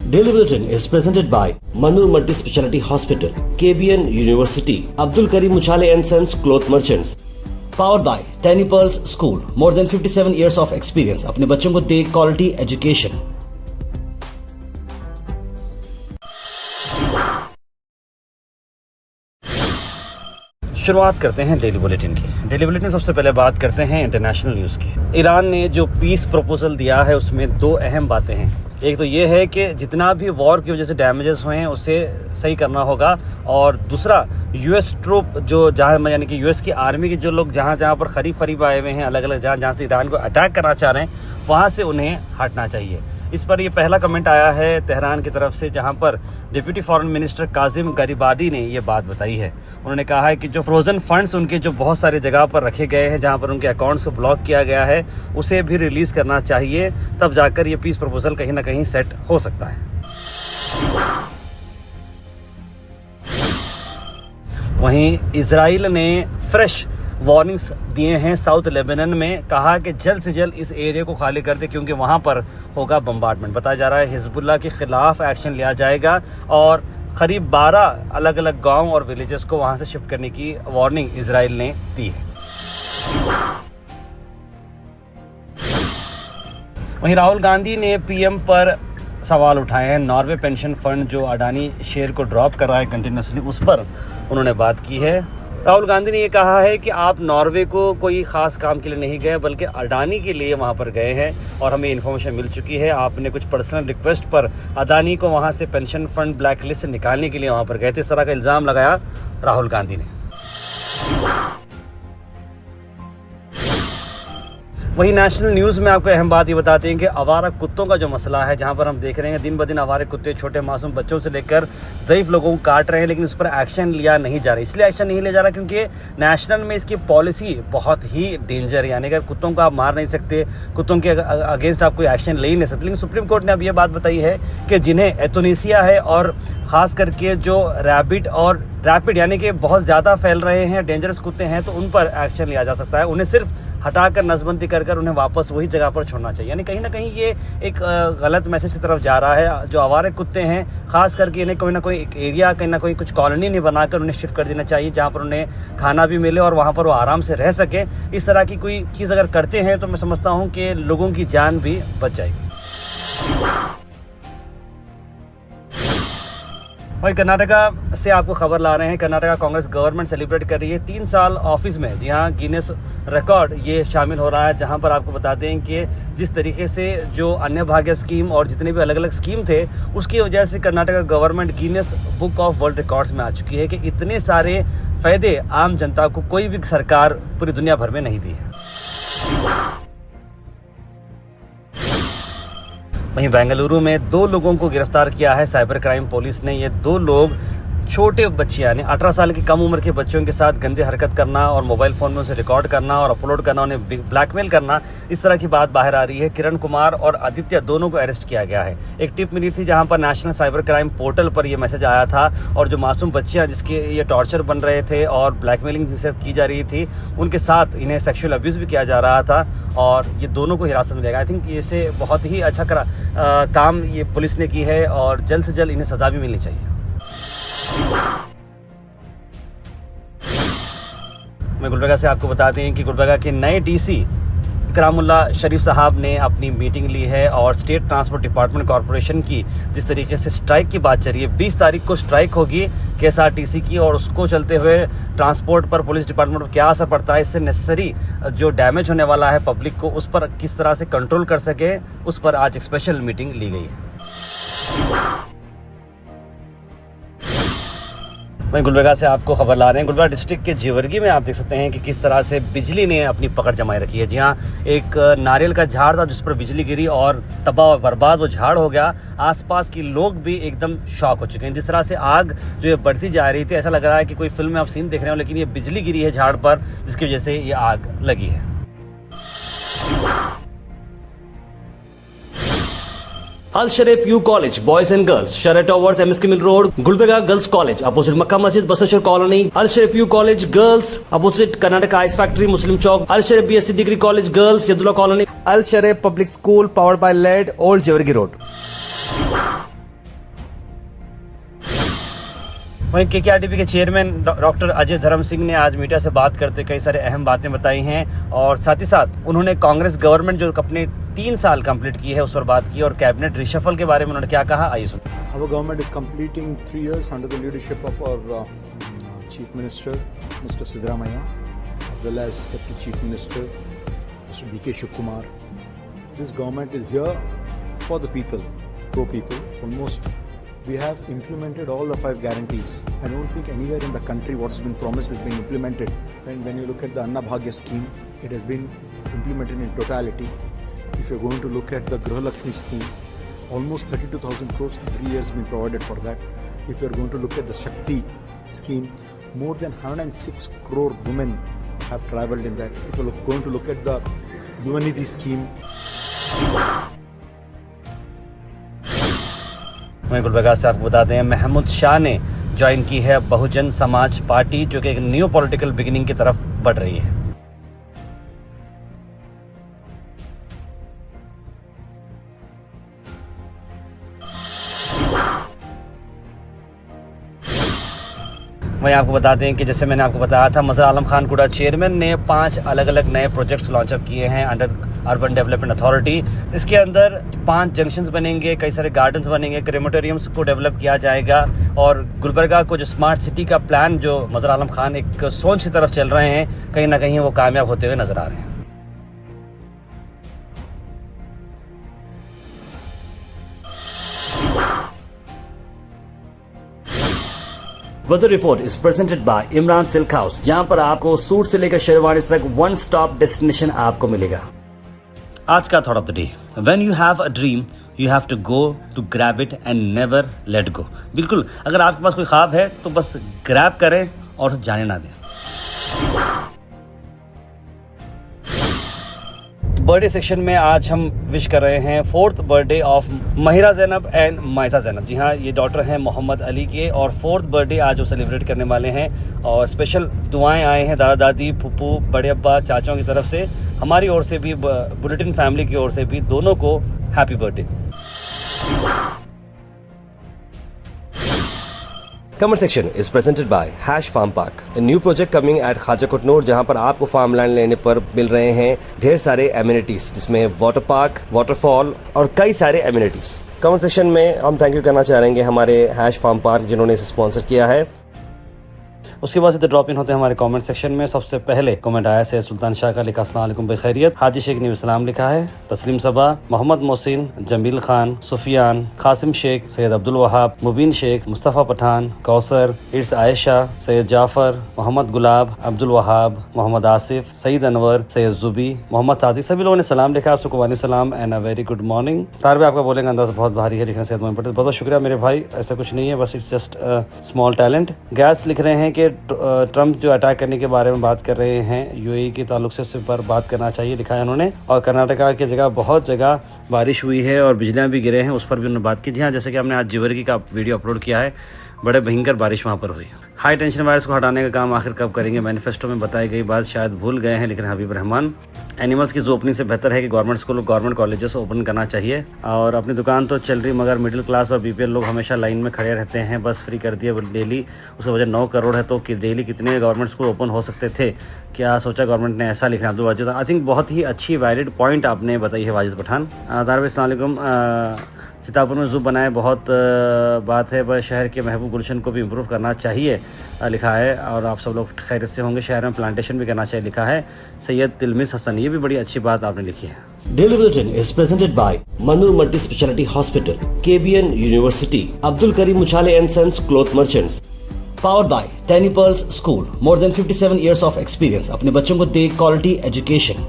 Daily Bulletin is presented by Manur Multi Speciality Hospital, KBN University, Abdul Karim Muchale and Sons Cloth Merchants. Powered by Tiny Pearls School, more than 57 years of experience. अपने बच्चों को दे quality education. शुरुआत करते हैं daily bulletin की। Daily bulletin सबसे पहले बात करते हैं इंटरनेशनल न्यूज़ की। ईरान ने जो पीस प्रपोजल दिया है उसमें दो अहम बातें हैं। एक तो ये है कि जितना भी वॉर की वजह से डैमेजेस हुए हैं उसे सही करना होगा, और दूसरा यूएस ट्रूप जो जहाँ यानी कि यूएस की आर्मी के जो लोग जहाँ पर करीब आए हुए हैं, अलग अलग जहाँ से ईरान को अटैक करना चाह रहे हैं, वहाँ से उन्हें हटना चाहिए। इस पर ये पहला कमेंट आया है तेहरान की तरफ से, जहां पर डिप्टी फॉरेन मिनिस्टर काजिम गरिबादी ने ये बात बताई है। उन्होंने कहा है कि जो फ्रोज़न फंड्स उनके जो बहुत सारी जगह पर रखे गए हैं, जहां पर उनके अकाउंट्स को ब्लॉक किया गया है, उसे भी रिलीज़ करना चाहिए, तब जाकर ये पीस प्रपोजल कहीं ना कहीं सेट हो सकता है। वहीं इजराइल ने फ्रेश वार्निंग्स दिए हैं साउथ लेबनान में। कहा कि जल्द से जल्द इस एरिया को खाली कर दे क्योंकि वहां पर होगा बम्बार्डमेंट। बताया जा रहा है हिजबुल्लाह के खिलाफ एक्शन लिया जाएगा और करीब 12 अलग अलग गांव और विलेजेस को वहां से शिफ्ट करने की वार्निंग इजराइल ने दी है। वहीं राहुल गांधी ने पीएम पर सवाल उठाए हैं। नॉर्वे पेंशन फंड जो अडानी शेयर को ड्रॉप कर रहा है कंटिन्यूसली, उस पर उन्होंने बात की है। राहुल गांधी ने ये कहा है कि आप नॉर्वे को कोई ख़ास काम के लिए नहीं गए, बल्कि अडानी के लिए वहाँ पर गए हैं और हमें इन्फॉर्मेशन मिल चुकी है। आपने कुछ पर्सनल रिक्वेस्ट पर अडानी को वहाँ से पेंशन फंड ब्लैक लिस्ट से निकालने के लिए वहाँ पर गए थे। इस तरह का इल्ज़ाम लगाया राहुल गांधी ने। वहीं नेशनल न्यूज़ में आपको अहम बात ये बताते हैं कि आवारा कुत्तों का जो मसला है, जहां पर हम देख रहे हैं दिन ब दिन आवारे कुत्ते छोटे मासूम बच्चों से लेकर ज़ईफ़ लोगों को काट रहे हैं, लेकिन उस पर एक्शन लिया नहीं जा रहा। इसलिए एक्शन नहीं लिया जा रहा क्योंकि नेशनल में इसकी पॉलिसी बहुत ही डेंजर है। यानी अगर कुत्तों को आप मार नहीं सकते, कुत्तों के अगेंस्ट आप कोई एक्शन ले ही नहीं सकते। लेकिन सुप्रीम कोर्ट ने अब ये बात बताई है कि जिन्हें एथोनेसिया है और ख़ास करके जो रैपिड यानी कि बहुत ज़्यादा फैल रहे हैं, डेंजरस कुत्ते हैं, तो उन पर एक्शन लिया जा सकता है। उन्हें सिर्फ हटाकर नसबंदी कर उन्हें वापस वही जगह पर छोड़ना चाहिए। यानी कहीं ना कहीं ये एक गलत मैसेज की तरफ जा रहा है। जो आवारे कुत्ते हैं, खास करके इन्हें कोई ना कोई एक एरिया, कहीं ना कोई कुछ कॉलोनी नहीं बनाकर उन्हें शिफ्ट कर देना चाहिए, जहाँ पर उन्हें खाना भी मिले और वहाँ पर वो आराम से रह सके। इस तरह की कोई चीज़ अगर करते हैं तो मैं समझता हूँ कि लोगों की जान भी बच जाएगी। वही कर्नाटका से आपको खबर ला रहे हैं। कर्नाटका कांग्रेस गवर्नमेंट सेलिब्रेट कर रही है 3 साल ऑफिस में। जी हाँ, गिनेस रिकॉर्ड ये शामिल हो रहा है, जहां पर आपको बताते हैं कि जिस तरीके से जो अन्य भाग्य स्कीम और जितने भी अलग अलग स्कीम थे, उसकी वजह से Karnataka government Guinness book of world records में आ चुकी है कि इतने सारे फ़ायदे आम जनता को कोई भी सरकार पूरी दुनिया भर में नहीं दी है। वहीं बेंगलुरु में 2 लोगों को गिरफ्तार किया है साइबर क्राइम पुलिस ने। ये 2 लोग छोटे बच्चे यानी 18 साल की कम उम्र के बच्चों के साथ गंदे हरकत करना और मोबाइल फ़ोन में उसे रिकॉर्ड करना और अपलोड करना, उन्हें ब्लैकमेल करना, इस तरह की बात बाहर आ रही है। किरण कुमार और आदित्य दोनों को अरेस्ट किया गया है। एक टिप मिली थी जहां पर नेशनल साइबर क्राइम पोर्टल पर यह मैसेज आया था, और जो मासूम बच्चियां जिसके ये टॉर्चर बन रहे थे और ब्लैकमेलिंग जिनसे की जा रही थी, उनके साथ इन्हें सेक्शुअल अब्यूज़ भी किया जा रहा था, और ये दोनों को हिरासत में लिया गया। आई थिंक इसे बहुत ही अच्छा काम ये पुलिस ने की है और जल्द से जल्द इन्हें सज़ा भी मिलनी चाहिए। मैं गुलबर्गा से आपको बताते हैं कि गुलबर्गा के नए डीसी इकरामुल्ला शरीफ साहब ने अपनी मीटिंग ली है और स्टेट ट्रांसपोर्ट डिपार्टमेंट कॉरपोरेशन की जिस तरीके से स्ट्राइक की बात चल रही है, 20 तारीख को स्ट्राइक होगी केएसआरटीसी की, और उसको चलते हुए ट्रांसपोर्ट पर, पुलिस डिपार्टमेंट पर क्या असर पड़ता है, इससे नेसेसरी जो डैमेज होने वाला है पब्लिक को, उस पर किस तरह से कंट्रोल कर सके, उस पर आज एक स्पेशल मीटिंग ली गई है। वहीं गुलबर्गा से आपको खबर ला रहे हैं। गुलबर्गा डिस्ट्रिक्ट के जीवर्गी में आप देख सकते हैं कि किस तरह से बिजली ने अपनी पकड़ जमाई रखी है। जी हाँ, एक नारियल का झाड़ था जिस पर बिजली गिरी और तबाह बर्बाद वो झाड़ हो गया। आसपास के लोग भी एकदम शॉक हो चुके हैं। जिस तरह से आग जो ये बढ़ती जा रही थी, ऐसा लग रहा है कि कोई फिल्म में आप सीन देख रहे हो, लेकिन ये बिजली गिरी है झाड़ पर, जिसकी वजह से ये आग लगी है। Al Sharif U College, Boys and Girls, Sharia Towers, MSK Mill Road, Gulbarga Girls College, opposite Makkah Masjid, Basashar Colony. Al Sharif U College Girls, opposite Karnataka Ice Factory, Muslim Chowk. Al Sharif BSc Degree College Girls, Yadullah Colony. Al Sharif Public School, powered by LED, Old Jewargi Road. वहीं केकेआरटीपी के chairman doctor Ajay धर्म सिंह ने आज media से बात करते कई सारे अहम बातें बताई हैं और साथ ही साथ उन्होंने कांग्रेस गवर्नमेंट जो अपने 3 साल कंप्लीट की है उस पर बात की और कैबिनेट रिशफल के बारे में उन्होंने क्या कहा, आइए सुनते हैं। Our government is completing 3 years under the leadership of our Chief Minister, Mr. Siddaramaiah, as well as Deputy Chief Minister, Mr. D.K. Shivkumar. This government is here for the people, pro-people. Almost we have implemented all the 5 guarantees. I don't think anywhere in the country what has been promised has been implemented. And when you look at the Anna Bhagya scheme, it has been implemented in totality. If you're going to look at the Griha Lakshmi scheme, almost 32,000 crores every year has been provided for that. If you're going to look at the Shakti scheme, more than 106 crore women have travelled in that. If you're going to look at the Yuvanidhi scheme, वहीं गुलबर्गा से आपको बता दें महमूद शाह ने join की है Bahujan Samaj party जो कि एक न्यू पॉलिटिकल बिगिनिंग की तरफ बढ़ रही है। वहीं आपको बता दें कि जैसे मैंने आपको बताया था मज़हर आलम खान कुड़ा चेयरमैन ने 5 अलग अलग नए प्रोजेक्ट्स लॉन्चअप किए हैं अंडर अर्बन डेवलपमेंट अथॉरिटी। इसके अंदर 5 जंक्शंस बनेंगे, कई सारे गार्डन्स बनेंगे, क्रेमेटोरियम्स को डेवलप किया जाएगा और गुलबर्गा को जो स्मार्ट सिटी का प्लान जो मज़हर आलम खान एक सोच की तरफ चल रहे हैं कहीं ना कहीं वो कामयाब होते हुए नजर आ रहे हैं। Weather report is presented by Imran silk house, जहां पर आपको सूट से लेकर शेरवानी तक वन स्टॉप डेस्टिनेशन आपको मिलेगा। आज का thought of the day, when you have a dream you have to go to grab it and never let go. बिल्कुल, अगर आपके पास कोई ख्वाब है तो बस ग्रैब करें और जाने ना दें। बर्थडे सेक्शन में आज हम विश कर रहे हैं 4th birthday of Mahira Zainab and मायसा जैनब। जी हाँ, ये डॉटर हैं मोहम्मद अली के और 4th बर्थडे आज वो सेलिब्रेट करने वाले हैं और स्पेशल दुआएं आए हैं दादा दादी, फूफू, बड़े अब्बा, चाचों की तरफ से, हमारी ओर से भी, बुलेटिन फैमिली की ओर से भी, दोनों को happy birthday. Comment section is presented by Hash Farm Park, a new project coming at Khaja Kutnur, जहां पर आपको फार्म लैंड लेने पर मिल रहे हैं ढेर सारे एमिनिटीज, जिसमें वाटर पार्क, वाटरफॉल और कई सारे एमिनिटीज। कमेंट सेक्शन में हम थैंक यू करना चाहेंगे हमारे हैश फार्म पार्क जिन्होंने इसे स्पॉन्सर किया है। उसके बाद से ड्रॉप इन होते हैं हमारे कमेंट सेक्शन में। सबसे पहले कमेंट आया है सुल्तान शाह का, लिखा अस्सलाम वालेकुम बखैरियत। हाजी शेख ने सलाम लिखा है। तस्लीम सबा, मोहम्मद मोहसिन, जमील खान, सुफियान, कासिम शेख, सैयद अब्दुल वहाब, मुबीन शेख, मुस्तफ़ा पठान, कौसर, इर्स आयशा, सैयद जाफ़र, मोहम्मद गुलाब, अब्दुल वहाब, मोहम्मद आसिफ, सईद अनवर, सैयद जुबी, मोहम्मद सादिक, सभी लोगों ने सलाम लिखा। आपको वालेकुम सलाम and a very good morning. तार भी आपका बोलेंगे अंदाज़ बहुत भारी है, लिखना सैयद मोहम्मद पटेल, बहुत शुक्रिया मेरे भाई। ऐसा कुछ नहीं है, बस it's just small talent. Gas लिख रहे हैं कि ट्रम्प जो अटैक करने के बारे में बात कर रहे हैं यूएई के ताल्लुक से, उस पर बात करना चाहिए, लिखा है उन्होंने। और कर्नाटका की जगह बहुत जगह बारिश हुई है और बिजलियां भी गिरे हैं, उस पर भी उन्होंने बात की। जी हाँ, जैसे कि हमने आज जिवरगी का वीडियो अपलोड किया है, बड़े भयंकर बारिश वहाँ पर हुई। हाई टेंशन वायरस को हटाने का काम आखिर कब करेंगे? मैनिफेस्टो में बताई गई बात शायद भूल गए हैं, लेकिन हबीब रहमान। एनिमल्स की जो ओपनिंग से बेहतर है कि government school, government colleges open करना चाहिए। और अपनी दुकान तो चल रही, मगर मिडिल क्लास और बीपीएल लोग हमेशा लाइन में खड़े रहते हैं। बस फ्री कर दिया डेली, उसकी वजह 9 करोड़ है, तो डेली कितने गवर्नमेंट स्कूल ओपन हो सकते थे? क्या सोचा गवर्नमेंट ने ऐसा लिखना? अब्दुल वाजिद, आई थिंक बहुत ही अच्छी वैलिड पॉइंट आपने बताई है वाजिद पठान। तारब अस्सलाम वालेकुम। सीतापुर में ज़ू बनाए बहुत बात है, बस शहर के महबूब गुलशन को भी इम्प्रूव करना चाहिए, लिखा है। और आप सब लोग खैरियत से होंगे। शहर में प्लांटेशन भी करना चाहिए, लिखा है सैयद तिलमिस हसन। ये भी बड़ी अच्छी बात आपने लिखी है। Daily Bulletin is presented by Manur Multi Speciality Hospital, KBN University, Abdul Karim Muchale and Sons Cloth Merchants. Powered by Tiny Pearls School, more than 57 years of experience. अपने बच्चों को दे क्वालिटी एजुकेशन।